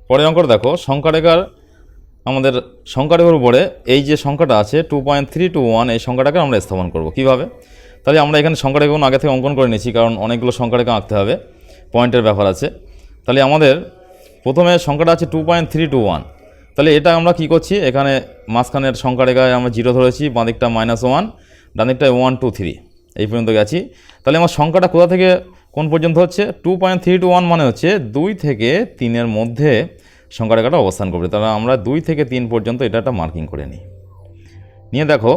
পরের অঙ্কটা দেখো, সংখ্যারেখার আমাদের সংখ্যারেখার উপরে এই যে সংখ্যাটা আছে 2.321, এই সংখ্যাটাকে আমরা স্থাপন করব কিভাবে। তাহলে আমরা এখানে সংখ্যারেখাগুলো আগে থেকে অঙ্কন করে নিয়েছি, কারণ অনেকগুলো সংখ্যারেখা আঁকতে হবে, পয়েন্টের ব্যাপার আছে। তাহলে আমাদের প্রথমে সংখ্যাটা আছে 2.321। তাহলে এটা আমরা কি করছি, এখানে মাঝখানের সংখ্যারেখায় আমরা 0 ধরেছি, বাঁদিকটা -1, ডানদিকটায় 1 2 3, এই পর্যন্ত গেছি। তাহলে আমার সংখ্যাটা কোথা থেকে কোন পর্যন্ত হচ্ছে, 2.321 মানে হচ্ছে 2 থেকে 3-এর মধ্যে সংখ্যারেখাটা অবস্থান করবে। তাহলে আমরা 2 থেকে 3 পর্যন্ত এটা একটা মার্কিং করে নিই। নিয়ে দেখো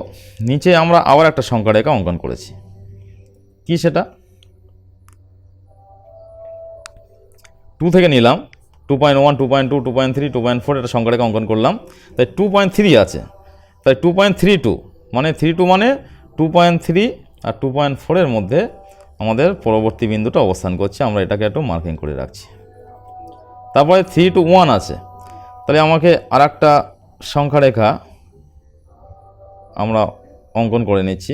নিচে আমরা আবার একটা সংখ্যারেখা অঙ্কন করেছি, কি সেটা 2 থেকে নিলাম, 2.1 2.2 2.3 2.4 এটা সংখ্যারেখা অঙ্কন করলাম। তাই 2.3 আছে, তাই 2.32 মানে 32 মানে 2.3 আর 2.4-এর মধ্যে আমাদের পরবর্তী বিন্দুটা অবস্থান করছে। আমরা এটাকে একটু মার্কিং করে রাখছি। তারপরে 3 to 1 আছে, তাহলে আমাকে আর একটা সংখ্যারেখা আমরা অঙ্কন করে নিচ্ছি।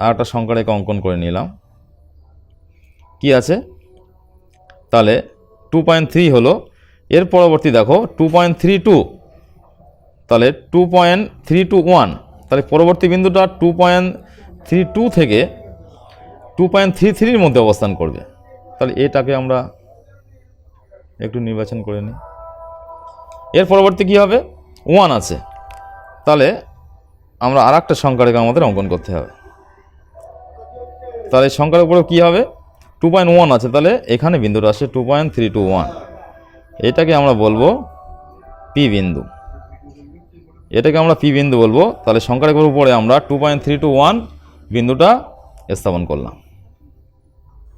আর একটা সংখ্যারেখা অঙ্কন করে নিলাম, কি আছে তাহলে 2.3 হলো। এর পরবর্তী দেখো 2.32, তাহলে 2.321, তাহলে পরবর্তী বিন্দুটা 2.32 থেকে 2.33-এর মধ্যে অবস্থান করবে। তাহলে এটাকে আমরা একটু নির্বাচন করে নিই। এর পরবর্তী কি হবে, 1 আছে, তাহলে আমরা আর একটা সংখ্যারেখা আমাদের অঙ্কন করতে হবে। তাহলে সংখ্যার উপরে কী হবে, 2.1 আছে, তাহলে এখানে বিন্দুটা আসে 2.321, এটাকে আমরা বলবো পি বিন্দু, এটাকে আমরা পি বিন্দু বলবো। তাহলে সংখ্যারেখার উপরে আমরা 2.321 বিন্দুটা স্থাপন করলাম।